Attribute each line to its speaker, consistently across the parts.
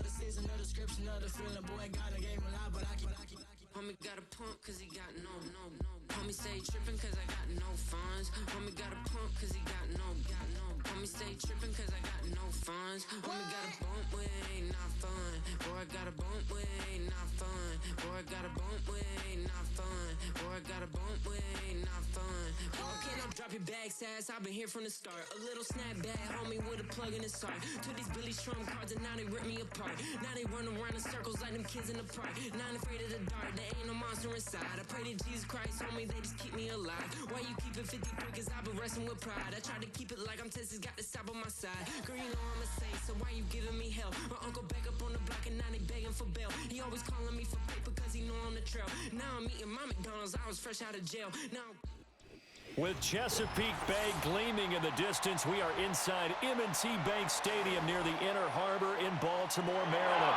Speaker 1: the season, the description of the feeling. Boy, God, I gave him a lot, but I keep.
Speaker 2: Homie got a pump cause he got no. Homie stay trippin' cause I got no funds. Homie got a pump cause he got no. Homie stay trippin' cause I got no funds. Homie got a bump with it ain't not fun. Boy, I got a bump with it ain't not fun. Boy, I got a bump with it ain't not fun. Boy, I got a bump with it ain't not fun. Boy, can I drop your bag, sass? I've been here from the start. A little snapback, homie, with a plug in his heart. Took these Billy Strum cards and now they rip me apart. Now they run around in circles like them kids in the park. Not afraid of the dark, there ain't no monster inside. I pray to Jesus Christ, homie, they just keep me alive. Why you keep it 53? Cause I've been wrestling with pride. I try to keep it like I'm Texas, got the stop on my side. Girl, you know I'm a saint, so why you giving me hell? My uncle back up on the block and now they begging for bail. He always calling me for paper cause he know I'm the trail. Now I'm eating my McDonald's, I was fresh out of jail. Now
Speaker 3: with Chesapeake Bay gleaming in the distance, we are inside M&T Bank Stadium near the Inner Harbor in Baltimore, Maryland.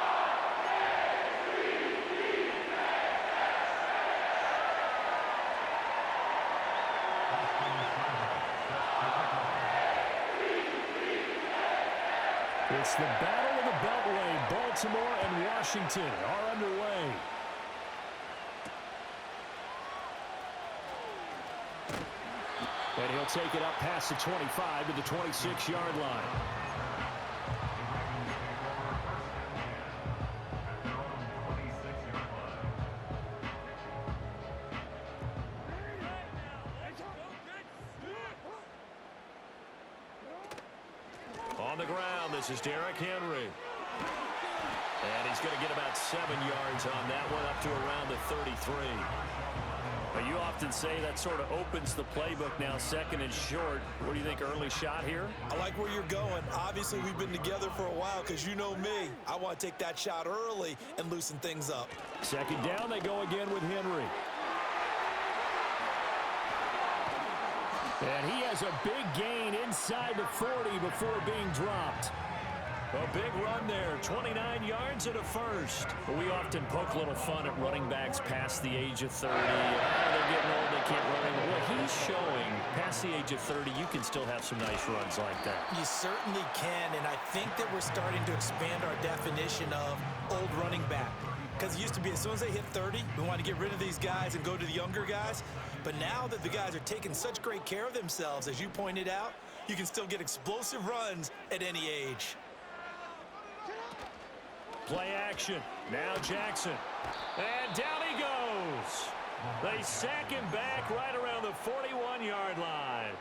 Speaker 3: It's the Battle of the Beltway. Baltimore and Washington are underway. And he'll take it up past the 25 to the 26-yard line. On the ground, this is Derrick Henry. And he's going to get about 7 yards on that one, up to around the 33. But you often say that sort of opens the playbook now, second and short. What do you think, early shot here?
Speaker 4: I like where you're going. Obviously, we've been together for a while because you know me. I want to take that shot early and loosen things up.
Speaker 3: Second down, they go again with Henry. And he has a big gain inside the 40 before being dropped. A big run there, 29 yards and a first. We often poke a little fun at running backs past the age of 30. They're getting old, they can't run anymore. Well, he's showing past the age of 30, you can still have some nice runs like that.
Speaker 4: You certainly can, and I think that we're starting to expand our definition of old running back. Because it used to be as soon as they hit 30, we want to get rid of these guys and go to the younger guys. But now that the guys are taking such great care of themselves, as you pointed out, you can still get explosive runs at any age.
Speaker 3: Play action. Now Jackson. And down he goes. They sack him back right around the 41-yard line.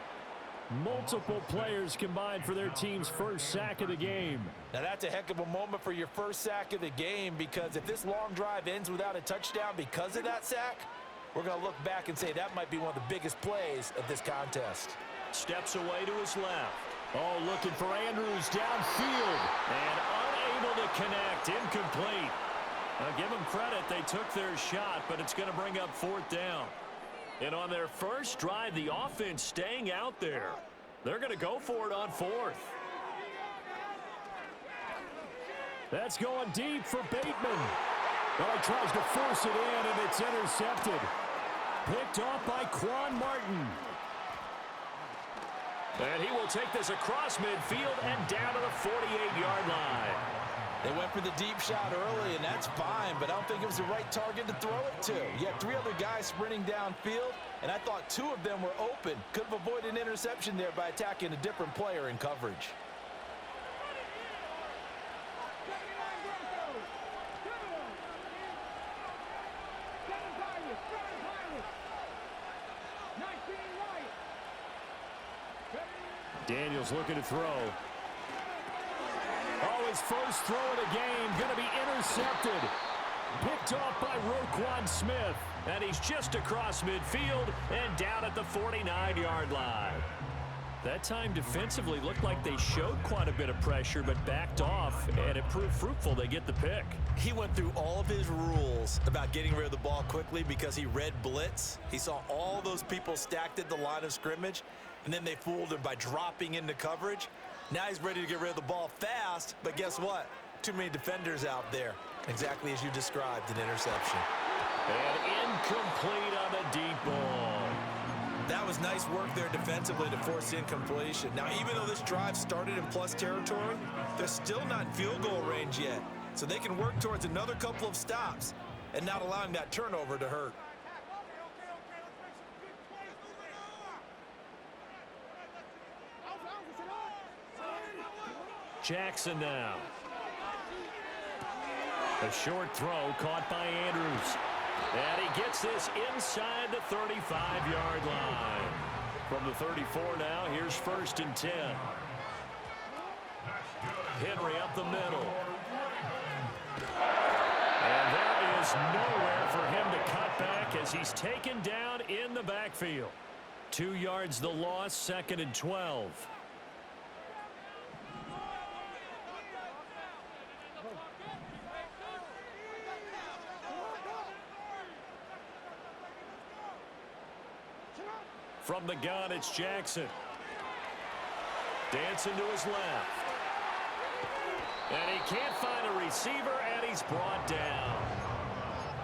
Speaker 3: Multiple players combined for their team's first sack of the game.
Speaker 4: Now that's a heck of a moment for your first sack of the game, because if this long drive ends without a touchdown because of that sack, we're going to look back and say that might be one of the biggest plays of this contest.
Speaker 3: Steps away to his left. Oh, looking for Andrews downfield. And unable to connect. Incomplete. Now give them credit. They took their shot, but it's going to bring up fourth down. And on their first drive, the offense staying out there. They're going to go for it on fourth. That's going deep for Bateman. Well, he tries to force it in, and it's intercepted. Picked off by Quan Martin. And he will take this across midfield and down to the 48-yard line.
Speaker 4: They went for the deep shot early, and that's fine, but I don't think it was the right target to throw it to. You had three other guys sprinting downfield, and I thought two of them were open. Could have avoided an interception there by attacking a different player in coverage.
Speaker 3: Daniels looking to throw. Oh, his first throw of the game going to be intercepted. Picked off by Roquan Smith. And he's just across midfield and down at the 49-yard line. That time defensively looked like they showed quite a bit of pressure but backed off, and it proved fruitful. They get the pick.
Speaker 4: He went through all of his rules about getting rid of the ball quickly because he read blitz. He saw all those people stacked at the line of scrimmage, and then they fooled him by dropping into coverage. Now he's ready to get rid of the ball fast, but guess what? Too many defenders out there. Exactly as you described, an interception.
Speaker 3: And incomplete on the deep ball.
Speaker 4: That was nice work there defensively to force incompletion. Now, even though this drive started in plus territory, they're still not in field goal range yet. so they can work towards another couple of stops and not allowing that turnover to hurt.
Speaker 3: Jackson now. A short throw caught by Andrews. And he gets this inside the 35-yard line. From the 34 now, here's 1st and 10. Henry up the middle. And there is nowhere for him to cut back as he's taken down in the backfield. 2 yards the loss, 2nd and 12. From the gun, it's Jackson. Dancing to his left. And he can't find a receiver, and he's brought down.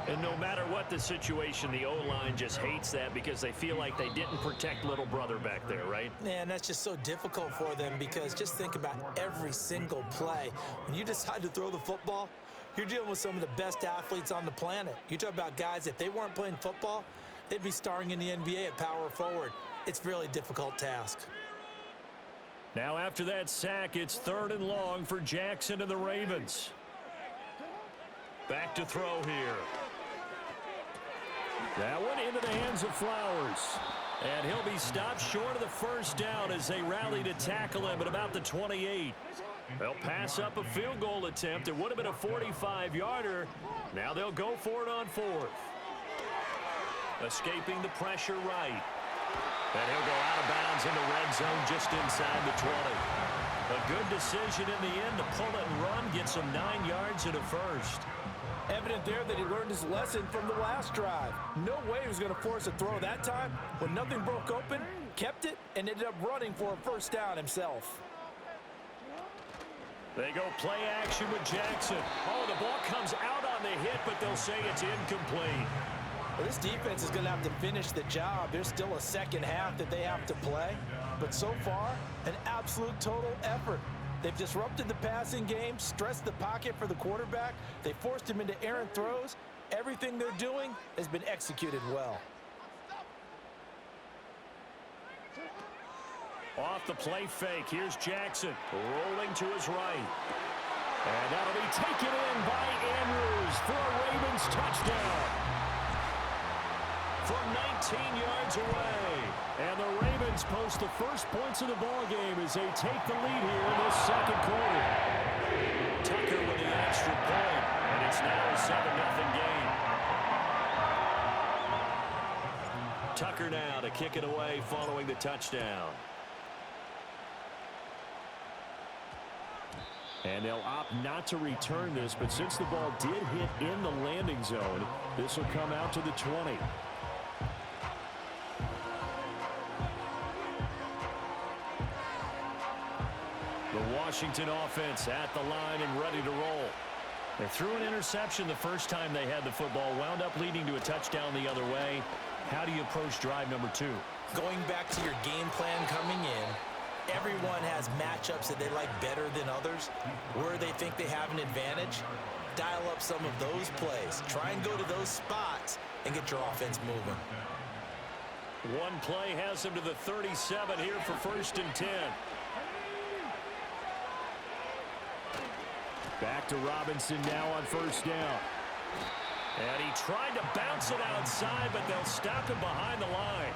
Speaker 3: And no matter what the situation, the O-line just hates that because they feel like they didn't protect little brother back there, right?
Speaker 4: Man, that's just so difficult for them because just think about every single play. When you decide to throw the football, you're dealing with some of the best athletes on the planet. You talk about guys, if they weren't playing football, they'd be starring in the NBA at power forward. It's a really difficult task.
Speaker 3: Now after that sack, it's 3rd and long for Jackson and the Ravens. Back to throw here. That one into the hands of Flowers. And he'll be stopped short of the 1st down as they rally to tackle him at about the 28. They'll pass up a field goal attempt. It would have been a 45-yarder. Now they'll go for it on 4th. Escaping the pressure right. And he'll go out of bounds in the red zone just inside the 20. A good decision in the end to pull it and run, gets him 9 yards and a 1st.
Speaker 4: Evident there that he learned his lesson from the last drive. No way he was going to force a throw that time. When nothing broke open, kept it, and ended up running for a 1st down himself.
Speaker 3: They go play action with Jackson. Oh, the ball comes out on the hit, but they'll say it's incomplete.
Speaker 4: Well, this defense is going to have to finish the job. There's still a 2nd half that they have to play. But so far, an absolute total effort. They've disrupted the passing game, stressed the pocket for the quarterback. They forced him into errant throws. Everything they're doing has been executed well.
Speaker 3: Off the play fake, here's Jackson rolling to his right. And that'll be taken in by Andrews for a Ravens touchdown. From 19 yards away. And the Ravens post the first points of the ball game as they take the lead here in this 2nd quarter. Tucker with the extra point, and it's now a 7-0 game. Tucker now to kick it away following the touchdown. And they'll opt not to return this, but since the ball did hit in the landing zone, this will come out to the 20. The Washington offense at the line and ready to roll. They threw an interception the first time they had the football, wound up leading to a touchdown the other way. How do you approach drive number 2?
Speaker 4: Going back to your game plan coming in, everyone has matchups that they like better than others. Where they think they have an advantage, dial up some of those plays. Try and go to those spots and get your offense moving.
Speaker 3: One play has them to the 37 here for 1st and 10. Back to Robinson now on 1st down. And he tried to bounce it outside, but they'll stop him behind the line.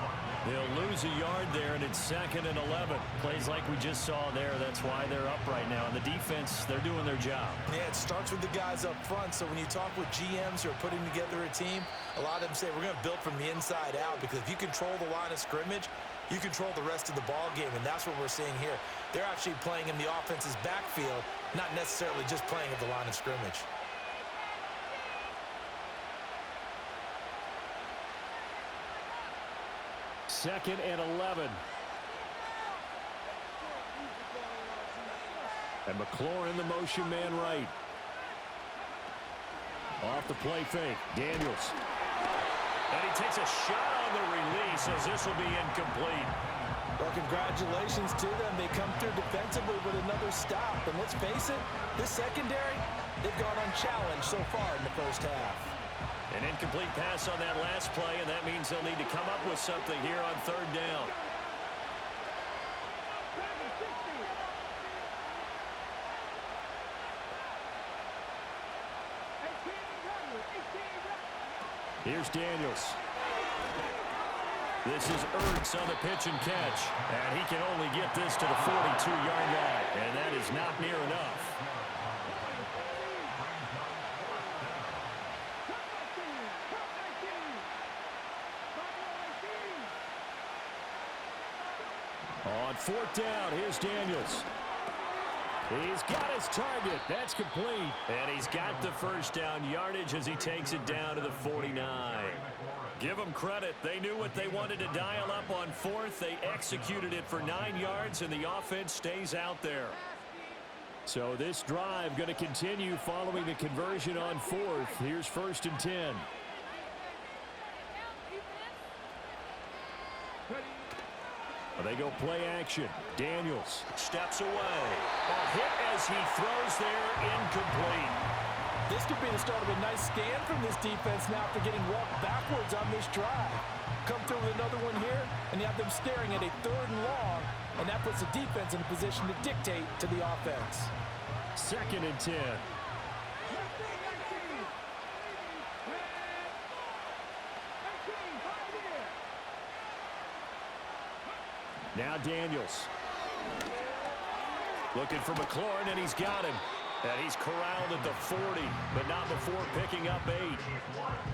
Speaker 3: They'll lose a yard there, and it's 2nd and 11. Plays like we just saw there. That's why they're up right now. And the defense, they're doing their job.
Speaker 4: Yeah, it starts with the guys up front. So when you talk with GMs who are putting together a team, a lot of them say we're going to build from the inside out, because if you control the line of scrimmage, you control the rest of the ball game, and that's what we're seeing here. They're actually playing in the offense's backfield, not necessarily just playing at the line of scrimmage.
Speaker 3: Second and 11. And McLaurin, the motion man right. Off the play fake, Daniels. And he takes a shot on the release as this will be incomplete.
Speaker 4: Well, congratulations to them. They come through defensively with another stop. And let's face it, this secondary, they've gone unchallenged so far in the first half.
Speaker 3: An incomplete pass on that last play, and that means they'll need to come up with something here on third down. Here's Daniels. This is Ertz on the pitch and catch. And he can only get this to the 42-yard line. And that is not near enough. On fourth down, here's Daniels. He's got his target. That's complete. And he's got the first down yardage as he takes it down to the 49. Give them credit. They knew what they wanted to dial up on fourth. They executed it for 9 yards, and the offense stays out there. So this drive going to continue following the conversion on fourth. Here's 1st and 10. They go play action. Daniels steps away. A hit as he throws there, incomplete.
Speaker 4: This could be the start of a nice stand from this defense now after getting walked backwards on this drive. Come through with another one here, and you have them staring at a 3rd and long, and that puts the defense in a position to dictate to the offense.
Speaker 3: 2nd and 10. Now Daniels. Looking for McLaurin, and he's got him. And he's corralled at the 40, but not before picking up 8.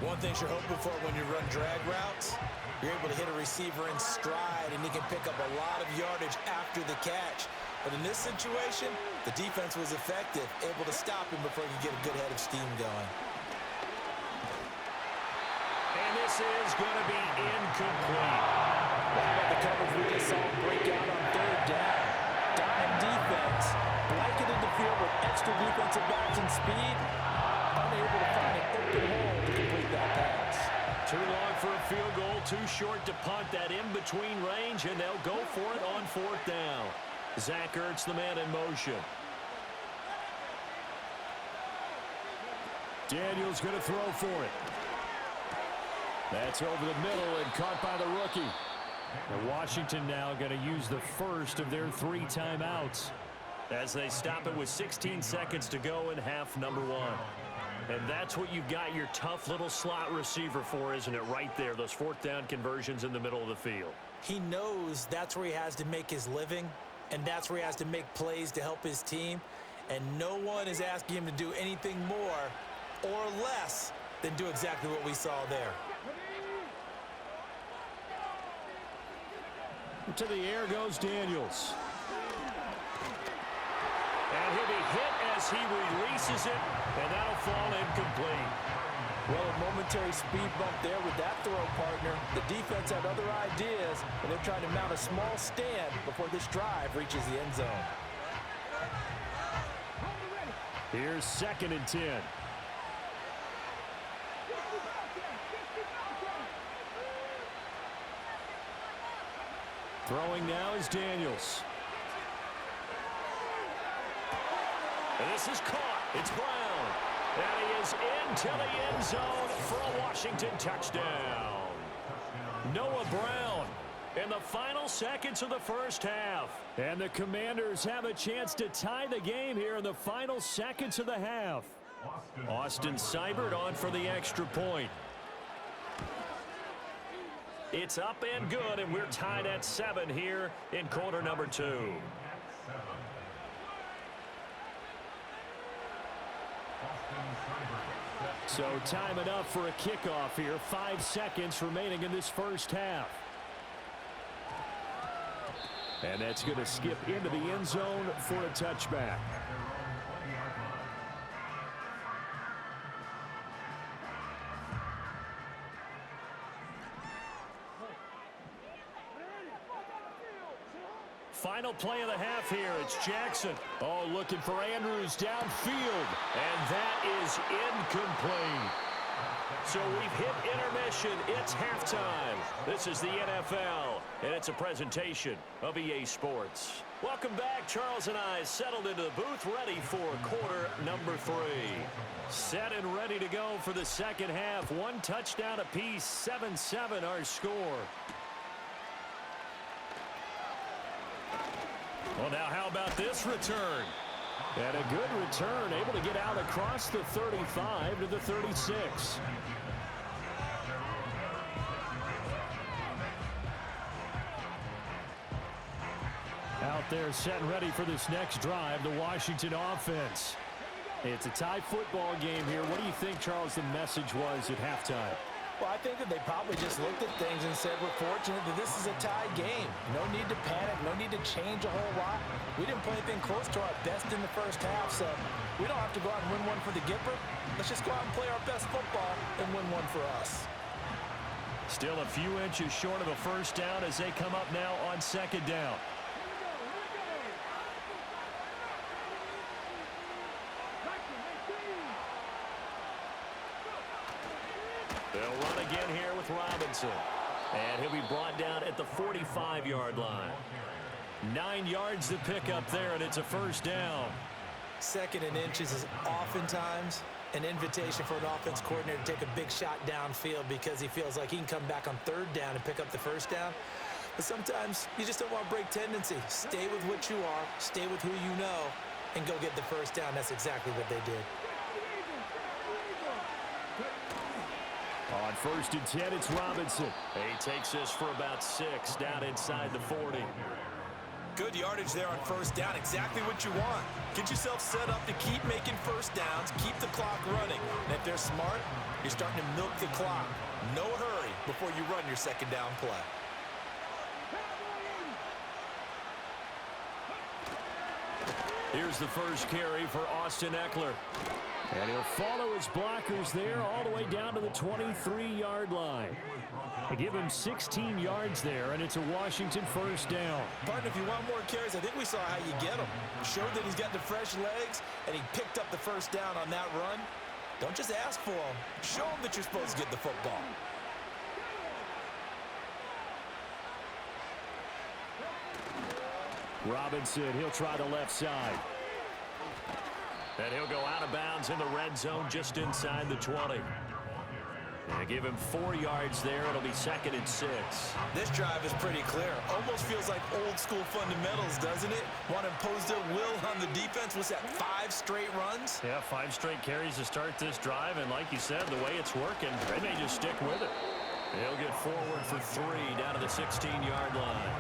Speaker 4: One thing you're hoping for when you run drag routes, you're able to hit a receiver in stride, and he can pick up a lot of yardage after the catch. But in this situation, the defense was effective, able to stop him before he could get a good head of steam going.
Speaker 3: And this is going to be incomplete.
Speaker 4: The coverage we just saw break out on 3rd down. Dime defense, blanketed the field with extra defensive backs and speed, unable to find an open hole to complete that pass.
Speaker 3: Too long for a field goal, too short to punt that in-between range, and they'll go for it on 4th down. Zach Ertz, the man in motion. Daniels going to throw for it. That's over the middle and caught by the rookie. And Washington now going to use the first of their 3 timeouts as they stop it with 16 seconds to go in half number 1. And that's what you've got your tough little slot receiver for, isn't it? Right there, those 4th down conversions in the middle of the field.
Speaker 4: He knows that's where he has to make his living, and that's where he has to make plays to help his team. And no one is asking him to do anything more or less than do exactly what we saw there.
Speaker 3: To the air goes Daniels. And he'll be hit as he releases it, and that'll fall incomplete.
Speaker 4: Well, a momentary speed bump there with that throw, partner. The defense had other ideas, and they're trying to mount a small stand before this drive reaches the end zone.
Speaker 3: Here's 2nd and 10. Throwing now is Daniels. And this is caught. It's Brown. And he is into the end zone for a Washington touchdown. Noah Brown in the final seconds of the first half. And the Commanders have a chance to tie the game here in the final seconds of the half. Austin Seibert on for the extra point. It's up and good, and we're tied at 7 here in quarter number 2. So time enough for a kickoff here. 5 seconds remaining in this first half. And that's going to skip into the end zone for a touchback. Final play of the half here. It's Jackson. Oh, looking for Andrews downfield. And that is incomplete. So we've hit intermission. It's halftime. This is the NFL, and it's a presentation of EA Sports. Welcome back. Charles and I settled into the booth, ready for quarter number 3. Set and ready to go for the second half. One touchdown apiece, 7-7 our score. Well, now how about this return? And a good return, able to get out across the 35 to the 36. Out there set and ready for this next drive, the Washington offense. It's a tie football game here. What do you think, Charles, the message was at halftime?
Speaker 4: Well, I think that they probably just looked at things and said, we're fortunate that this is a tie game. No need to panic, no need to change a whole lot. We didn't play anything close to our best in the first half, so we don't have to go out and win one for the Gipper. Let's just go out and play our best football and win one for us.
Speaker 3: Still a few inches short of a first down as they come up now on second down. They'll run again here with Robinson. And he'll be brought down at the 45-yard line. 9 yards to pick up there, and it's a first down.
Speaker 4: Second and inches is oftentimes an invitation for an offense coordinator to take a big shot downfield because he feels like he can come back on third down and pick up the first down. But sometimes you just don't want to break tendency. Stay with what you are, stay with who you know, and go get the first down. That's exactly what they did.
Speaker 3: On 1st and 10, it's Robinson. He takes this for about 6 down inside the 40.
Speaker 4: Good yardage there on first down. Exactly what you want. Get yourself set up to keep making first downs, keep the clock running. And if they're smart, you're starting to milk the clock. No hurry before you run your second down play.
Speaker 3: Here's the first carry for Austin Eckler. And he'll follow his blockers there all the way down to the 23-yard line. They give him 16 yards there, and it's a Washington first down.
Speaker 4: Partner, if you want more carries, I think we saw how you get them. Showed that he's got the fresh legs, and he picked up the first down on that run. Don't just ask for them. Show them that you're supposed to get the football.
Speaker 3: Robinson, he'll try the left side. And he'll go out of bounds in the red zone just inside the 20. And give him 4 yards there. It'll be 2nd and 6.
Speaker 4: This drive is pretty clear. Almost feels like old school fundamentals, doesn't it? Want to impose their will on the defense. Was that 5 straight runs?
Speaker 3: Yeah, 5 straight carries to start this drive. And like you said, the way it's working, they may just stick with it. He'll get forward for 3 down to the 16-yard line.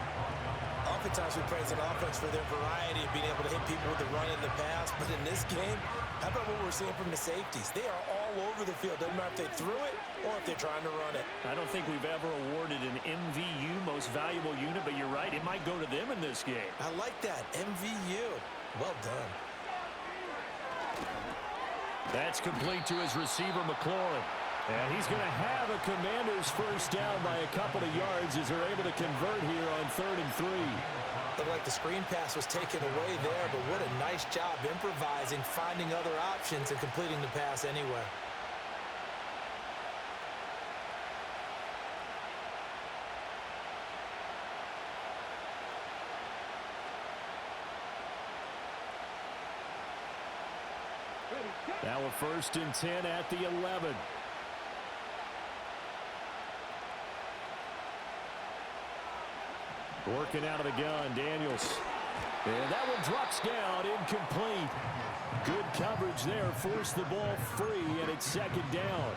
Speaker 4: Oftentimes we praise an offense for their variety of being able to hit people with the run and the pass. But in this game, how about what we're seeing from the safeties? They are all over the field. Doesn't matter if they threw it or if they're trying to run it.
Speaker 3: I don't think we've ever awarded an MVU, most valuable unit, but you're right. It might go to them in this game.
Speaker 4: I like that. MVU. Well done.
Speaker 3: That's complete to his receiver, McLaurin. And he's going to have a Commanders first down by a couple of yards as they're able to convert here on 3rd and 3.
Speaker 4: Looked like the screen pass was taken away there, but what a nice job improvising, finding other options, and completing the pass anyway.
Speaker 3: Now a 1st and 10 at the 11. Working out of the gun, Daniels. And that one drops down, incomplete. Good coverage there, forced the ball free, and it's 2nd down.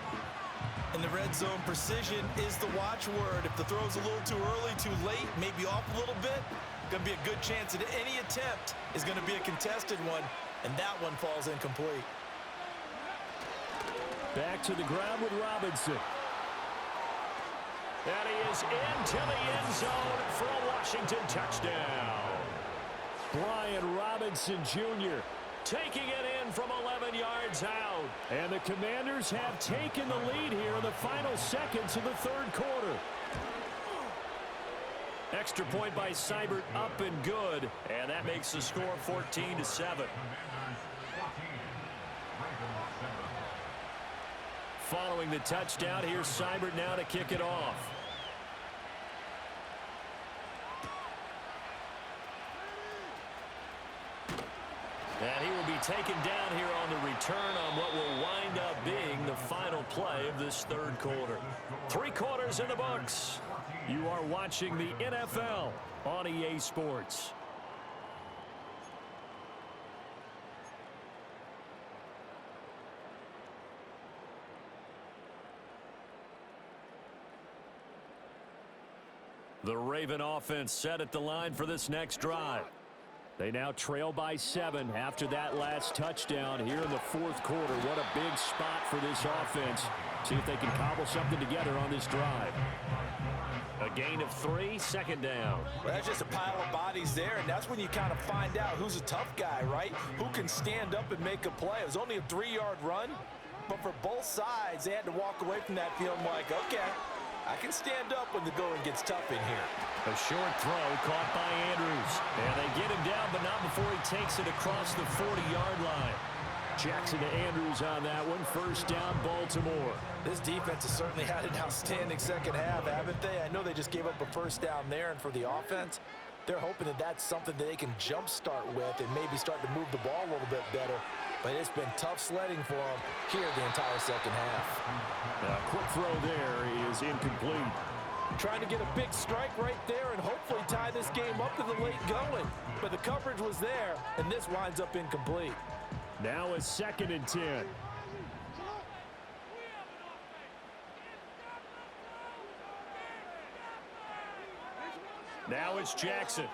Speaker 4: In the red zone, precision is the watchword. If the throw's a little too early, too late, maybe off a little bit, going to be a good chance that any attempt is going to be a contested one, and that one falls incomplete.
Speaker 3: Back to the ground with Robinson. And he is into the end zone for a Washington touchdown. Brian Robinson Jr. taking it in from 11 yards out. And the Commanders have taken the lead here in the final seconds of the 3rd quarter. Extra point by Seibert, up and good. And that makes the score 14-7. Following the touchdown, here's Seibert now to kick it off. And he will be taken down here on the return on what will wind up being the final play of this third quarter. 3 quarters in the books. You are watching the NFL on EA Sports. The Raven offense set at the line for this next drive. They now trail by 7 after that last touchdown here in the fourth quarter. What a big spot for this offense. See if they can cobble something together on this drive. A gain of 3, second down.
Speaker 4: Well, that's just a pile of bodies there, and that's when you kind of find out who's a tough guy, right? Who can stand up and make a play. It was only a 3-yard run, but for both sides, they had to walk away from that feeling like, okay, I can stand up when the going gets tough in here.
Speaker 3: A short throw caught by Andrews. And they get him down, but not before he takes it across the 40-yard line. Jackson to Andrews on that one. First down, Baltimore.
Speaker 4: This defense has certainly had an outstanding second half, haven't they? I know they just gave up a first down there, and for the offense, they're hoping that that's something that they can jumpstart with and maybe start to move the ball a little bit better. But it's been tough sledding for them here the entire second half.
Speaker 3: A quick throw there is incomplete.
Speaker 4: Trying to get a big strike right there and hopefully tie this game up in the late going. But the coverage was there, and this winds up incomplete.
Speaker 3: Now a 2nd and 10. Now it's Jackson.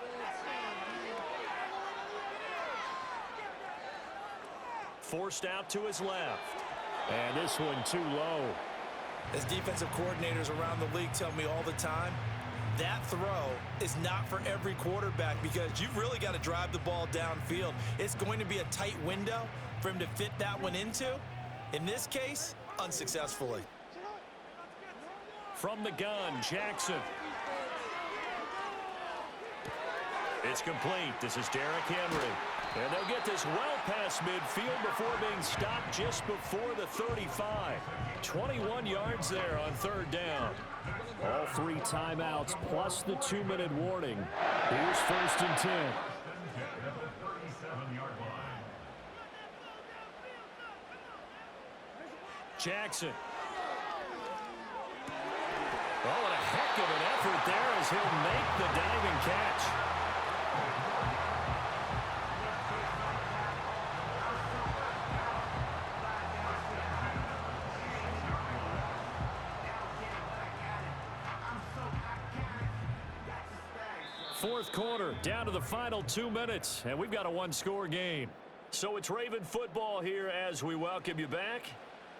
Speaker 3: Forced out to his left. And this one too low.
Speaker 4: As defensive coordinators around the league tell me all the time, that throw is not for every quarterback because you've really got to drive the ball downfield. It's going to be a tight window for him to fit that one into. In this case, unsuccessfully.
Speaker 3: From the gun, Jackson. It's complete. This is Derrick Henry. And they'll get this well past midfield before being stopped just before the 35. 21 yards there on third down. All 3 timeouts plus the 2-minute warning. Here's 1st and 10. Jackson. Oh, and a heck of an effort there as he'll make the diving catch. Fourth quarter, down to the final 2 minutes, and we've got a 1-score game. So it's Raven football here as we welcome you back.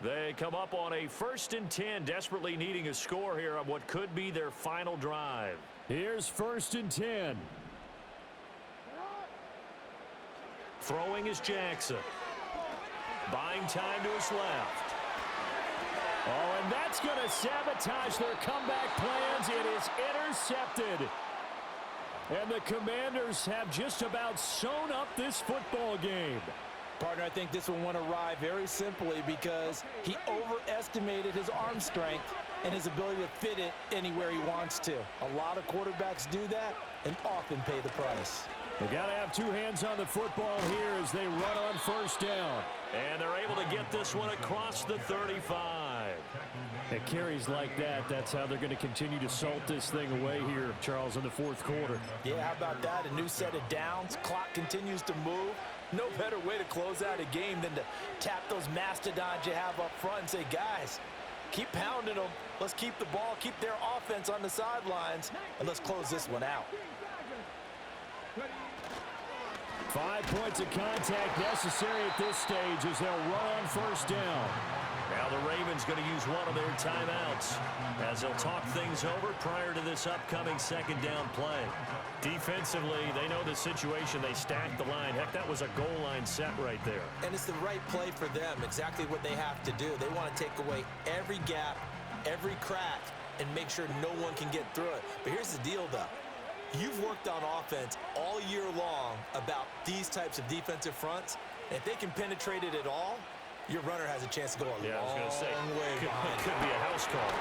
Speaker 3: They come up on a 1st and 10, desperately needing a score here on what could be their final drive. Here's 1st and 10. Throwing is Jackson. Buying time to his left. Oh, and that's going to sabotage their comeback plans. It is intercepted. And the Commanders have just about sewn up this football game.
Speaker 4: Partner, I think this one went awry very simply because he overestimated his arm strength and his ability to fit it anywhere he wants to. A lot of quarterbacks do that and often pay the price.
Speaker 3: They got to have 2 hands on the football here as they run on first down. And they're able to get this one across the 35. At carries like that, that's how they're going to continue to salt this thing away here, Charles, in the fourth quarter.
Speaker 4: Yeah, how about that? A new set of downs. Clock continues to move. No better way to close out a game than to tap those mastodons you have up front and say, guys, keep pounding them. Let's keep the ball, keep their offense on the sidelines, and let's close this one out.
Speaker 3: 5 points of contact necessary at this stage as they'll run on first down. Now the Ravens going to use one of their timeouts as they'll talk things over prior to this upcoming second down play. Defensively, they know the situation. They stacked the line. Heck, that was a goal line set right there.
Speaker 4: And it's the right play for them, exactly what they have to do. They want to take away every gap, every crack, and make sure no one can get through it. But here's the deal, though. You've worked on offense all year long about these types of defensive fronts. If they can penetrate it at all, your runner has a chance to go a
Speaker 3: I was going to say,
Speaker 4: long way behind.
Speaker 3: could be a house call.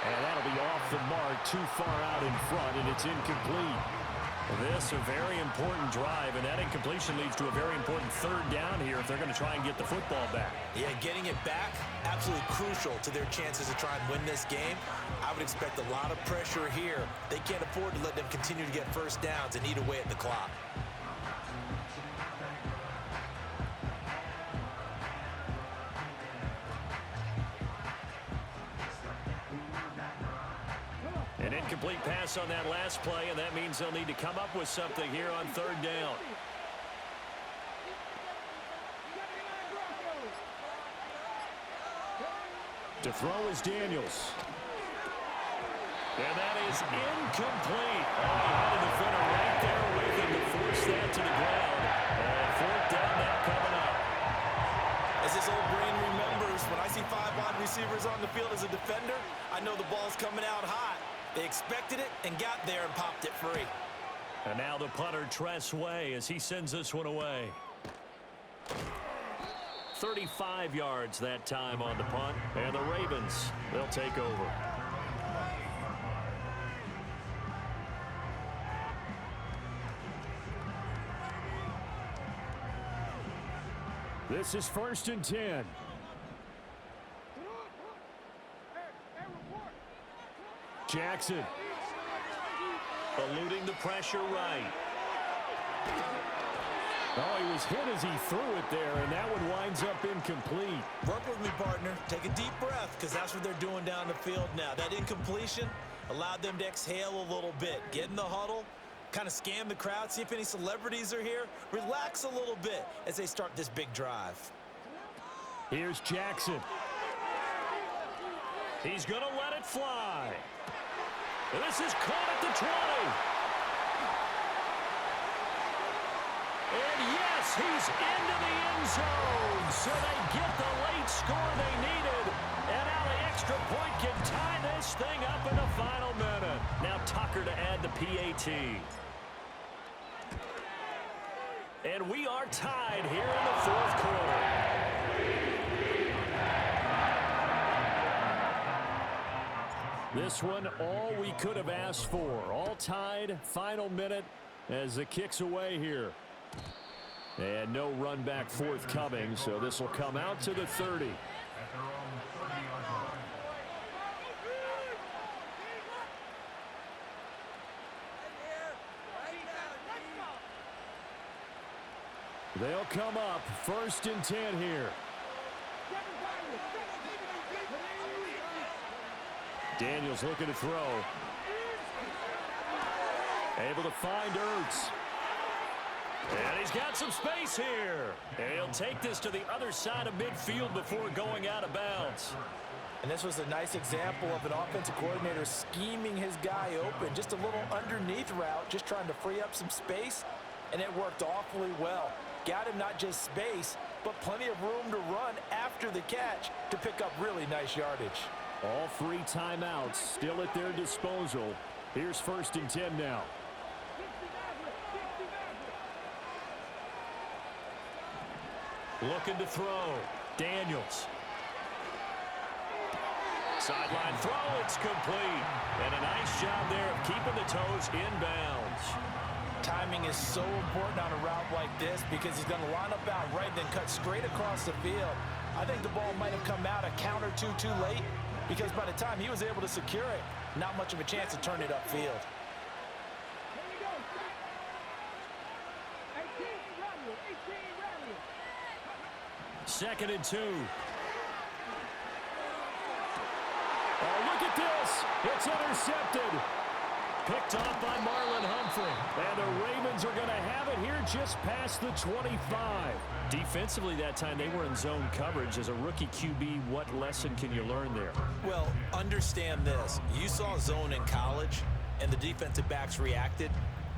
Speaker 5: And that'll be off the mark, too far out in front, and it's incomplete.
Speaker 3: This a very important drive, and that incompletion leads to a very important third down here if they're going to try and get the football back.
Speaker 4: Yeah, getting it back, absolutely crucial to their chances to try and win this game. I would expect a lot of pressure here. They can't afford to let them continue to get first downs and eat away at the clock.
Speaker 3: An incomplete pass on that last play, and that means they'll need to come up with something here on third down.
Speaker 5: To throw is Daniels.
Speaker 3: And that is incomplete. Oh, he had a defender right there with him to force that to the ground. And fourth down now coming up.
Speaker 4: As this old brain remembers, when I see 5 wide receivers on the field as a defender, I know the ball's coming out hot. They expected it and got there and popped it free.
Speaker 3: And now the punter, Tress Way, as he sends this one away. 35 yards that time on the punt. And the Ravens, they'll take over.
Speaker 5: This is 1st and 10. Jackson.
Speaker 3: Eluding the pressure right.
Speaker 5: Oh, he was hit as he threw it there, and that one winds up incomplete.
Speaker 4: Work with me, partner. Take a deep breath, because that's what they're doing down the field now. That incompletion allowed them to exhale a little bit. Get in the huddle, kind of scan the crowd, see if any celebrities are here. Relax a little bit as they start this big drive.
Speaker 5: Here's Jackson.
Speaker 3: He's going to let it fly. This is caught at the 20. And yes, he's into the end zone. So they get the late score they needed. And now the extra point can tie this thing up in the final minute. Now Tucker to add the PAT. And we are tied here in the fourth quarter.
Speaker 5: This one, all we could have asked for. All tied, final minute as the kick's away here. And no run back forthcoming, so this will come out to the 30. They'll come up 1st and 10 here. Daniels looking to throw. Able to find Ertz.
Speaker 3: And he's got some space here. And he'll take this to the other side of midfield before going out of bounds.
Speaker 4: And this was a nice example of an offensive coordinator scheming his guy open. Just a little underneath route, just trying to free up some space. And it worked awfully well. Got him not just space, but plenty of room to run after the catch to pick up really nice yardage.
Speaker 5: All 3 timeouts still at their disposal. Here's 1st and 10 now.
Speaker 3: Looking to throw. Daniels. Sideline throw, it's complete. And a nice job there of keeping the toes inbounds.
Speaker 4: Timing is so important on a route like this because he's going to line up out right, then cut straight across the field. I think the ball might have come out a count or two too late because by the time he was able to secure it, not much of a chance to turn it upfield.
Speaker 3: Second and 2.
Speaker 5: Oh, look at this. It's intercepted.
Speaker 3: Picked off by Marlon Humphrey.
Speaker 5: And the Ravens are going to have it here just past the 25.
Speaker 3: Defensively that time, they were in zone coverage. As a rookie QB, what lesson can you learn there?
Speaker 4: Well, understand this. You saw zone in college, and the defensive backs reacted,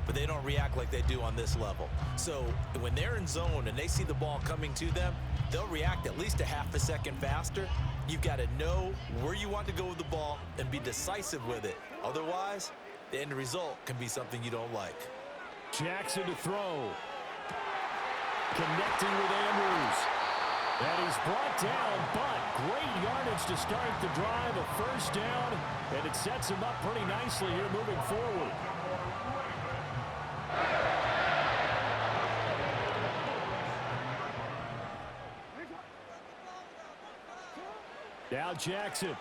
Speaker 4: but they don't react like they do on this level. So when they're in zone and they see the ball coming to them, they'll react at least a half a second faster. You've got to know where you want to go with the ball and be decisive with it. Otherwise, the end result can be something you don't like.
Speaker 5: Jackson to throw. Connecting with Andrews. And he's brought down, but great yardage to start the drive, a first down, and it sets him up pretty nicely here moving forward. Now Jackson.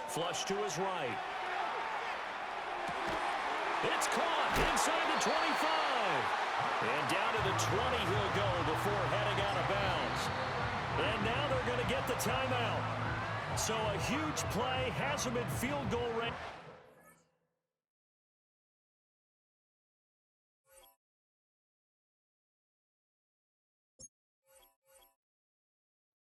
Speaker 3: Flush to his right. It's caught inside the 25. And down to the 20 he'll go before heading out of bounds. And now they're going to get the timeout. So a huge play has him in field goal range.